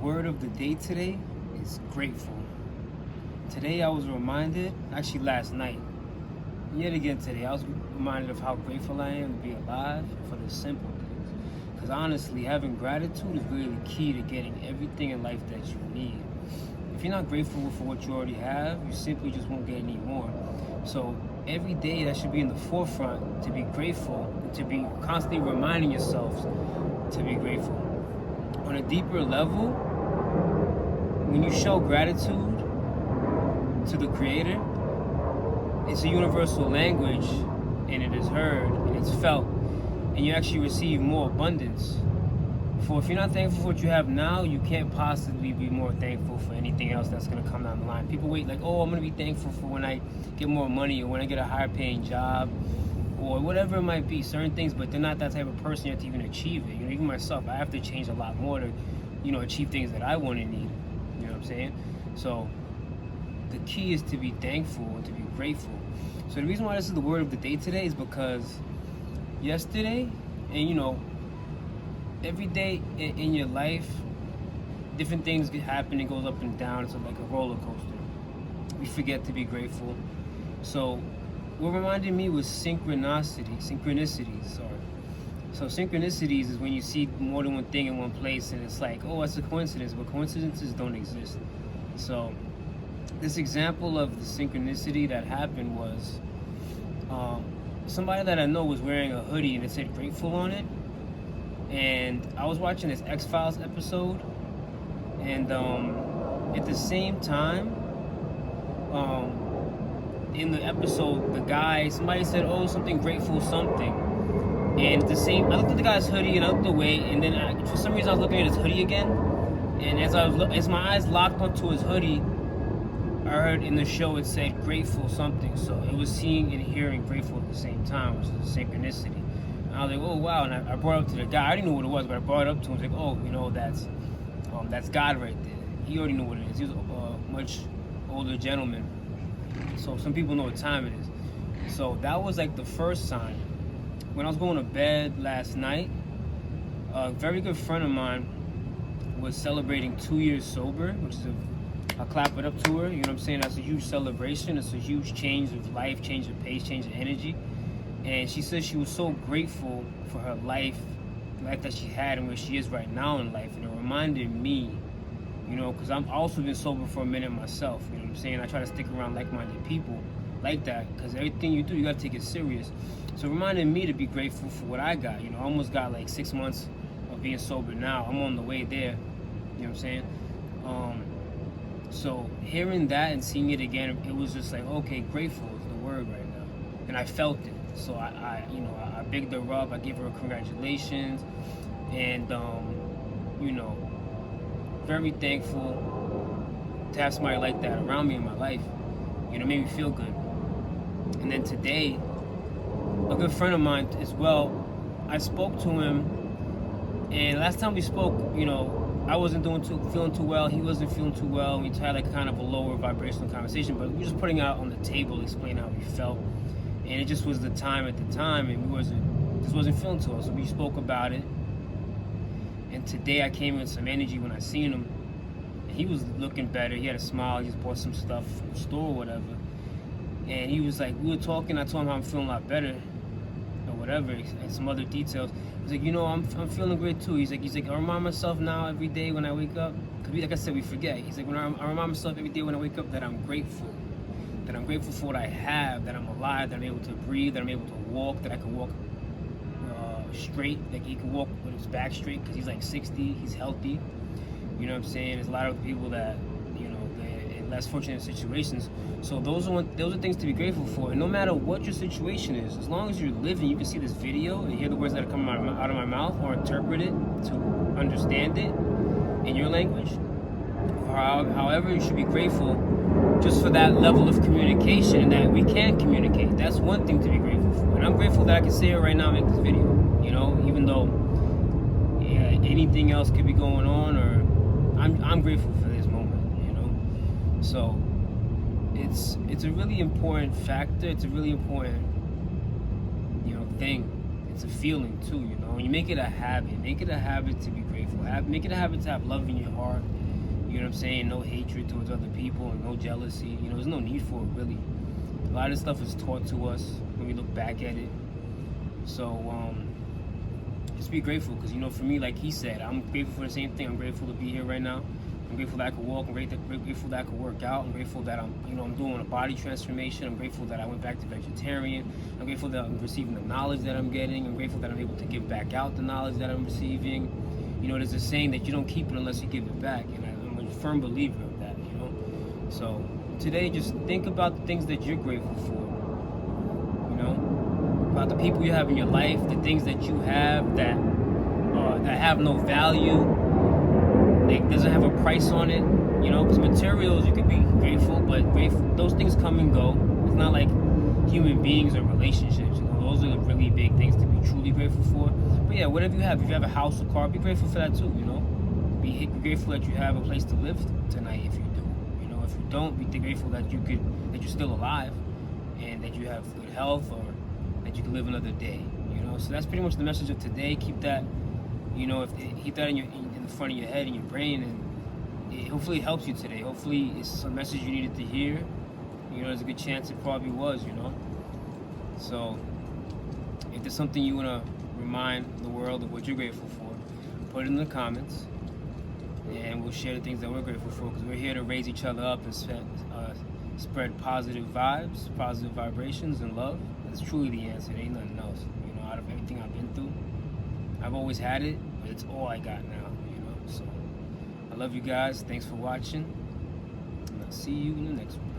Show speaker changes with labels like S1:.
S1: word of the day today is grateful. Today I was reminded, actually last night, yet again today, I was reminded of how grateful I am to be alive for the simple things. Because honestly, having gratitude is really the key to getting everything in life that you need. If you're not grateful for what you already have, you simply just won't get any more. So every day that should be in the forefront to be grateful, and to be constantly reminding yourselves to be grateful. On a deeper level, when you show gratitude to the Creator, it's a universal language, and it is heard, and it's felt, and you actually receive more abundance. For if you're not thankful for what you have now, you can't possibly be more thankful for anything else that's going to come down the line. People wait like, oh, I'm going to be thankful for when I get more money, or when I get a higher paying job, or whatever it might be, certain things, but they're not that type of person yet to even achieve it. You know, even myself, I have to change a lot more to, achieve things that I want and need. You know what I'm saying? So the key is to be thankful and to be grateful. So the reason why this is the word of the day today is because yesterday, and every day in your life, different things happen. It goes up and down. It's like a roller coaster. We forget to be grateful. So what reminded me was synchronicities. So synchronicities is when you see more than one thing in one place, and it's like, oh, it's a coincidence, but coincidences don't exist. So this example of the synchronicity that happened was somebody that I know was wearing a hoodie and it said grateful on it. And I was watching this X-Files episode, and at the same time, in the episode, somebody said, oh, something grateful, something. And I looked at the guy's hoodie and I looked away, and then for some reason I was looking at his hoodie again. And as my eyes locked onto his hoodie, I heard in the show it said grateful something. So it was seeing and hearing grateful at the same time, which is a synchronicity. And I was like, oh wow, and I brought it up to the guy. I didn't know what it was, but I brought it up to him. I was like, oh, that's God right there. He already knew what it is. He was a much older gentleman. So some people know what time it is. So that was like the first sign. When I was going to bed last night, a very good friend of mine was celebrating 2 years sober, which is I clap it up to her. You know what I'm saying? That's a huge celebration. It's a huge change of life, change of pace, change of energy. And she said she was so grateful for her life, the life that she had and where she is right now in life. And it reminded me, because I've also been sober for a minute myself. You know what I'm saying? I try to stick around like-minded people like that, because everything you do, you got to take it serious. So it reminded me to be grateful for what I got. I almost got like 6 months of being sober now. I'm on the way there. You know what I'm saying? So hearing that and seeing it again, it was just like, okay, grateful is the word right now. And I felt it. So I bigged her up. I gave her congratulations. And, very thankful to have somebody like that around me in my life. Made me feel good. And then today, a good friend of mine as well, I spoke to him, and last time we spoke, I wasn't feeling too well, he wasn't feeling too well, we had like kind of a lower vibrational conversation, but we were just putting out on the table, explaining how we felt, and it just was the time at the time, and we wasn't feeling too well, so we spoke about it. And today I came with some energy when I seen him, and he was looking better, he had a smile, he just bought some stuff from the store or whatever. And he was like, we were talking, I told him how I'm feeling a lot better, or whatever, and some other details. He's like, I'm feeling great too. He's like, I remind myself now every day when I wake up, because like I said, we forget. He's like, I remind myself every day when I wake up that I'm grateful. That I'm grateful for what I have, that I'm alive, that I'm able to breathe, that I'm able to walk, that I can walk straight, like he can walk with his back straight, because he's like 60, he's healthy. You know what I'm saying? There's a lot of people that, they're in less fortunate situations. So those are things to be grateful for. And no matter what your situation is, as long as you're living, you can see this video and hear the words that are coming out of my mouth, or interpret it to understand it in your language. Or however, you should be grateful just for that level of communication, and that we can communicate. That's one thing to be grateful for. And I'm grateful that I can sit here right now and make this video. Even though anything else could be going on, or I'm grateful for this moment. So it's a really important factor. It's a really important thing It's a feeling too, you know. You make it a habit. Make it a habit to be grateful. Make it a habit to have love in your heart. You know what I'm saying? No hatred towards other people and no jealousy. You know, there's no need for it, really. A lot of stuff is taught to us when we look back at it. So, just be grateful, because, you know, for me, like he said, I'm grateful for the same thing. I'm grateful to be here right now. I'm grateful that I could walk. I'm grateful that I could work out. I'm grateful that I'm doing a body transformation. I'm grateful that I went back to vegetarian. I'm grateful that I'm receiving the knowledge that I'm getting. I'm grateful that I'm able to give back out the knowledge that I'm receiving. You know, there's a saying that you don't keep it unless you give it back, and I'm a firm believer of that, you know. So today, just think about the things that you're grateful for, you know, about the people you have in your life, the things that you have that have no value, like doesn't have a price on it, you know, because materials, you could be grateful, but those things come and go. It's not like human beings or relationships, you know. Those are the really big things to be truly grateful for. But yeah, whatever you have, if you have a house or car, be grateful for that too, you know. Be grateful that you have a place to live tonight if you do. You know, if you don't, be grateful that you're still alive and that you have good health, or that you can live another day, you know. So that's pretty much the message of today. Keep that, you know, keep that in the front of your head and your brain, and hopefully it helps you today. Hopefully it's a message you needed to hear. You know, there's a good chance it probably was, you know. So if there's something you want to remind the world of what you're grateful for, put it in the comments, and we'll share the things that we're grateful for, because we're here to raise each other up and spread positive vibes, positive vibrations, and love. That's truly the answer. There ain't nothing else. You know, out of everything I've been through, I've always had it, but it's all I got now, you know. So I love you guys. Thanks for watching, and I'll see you in the next one.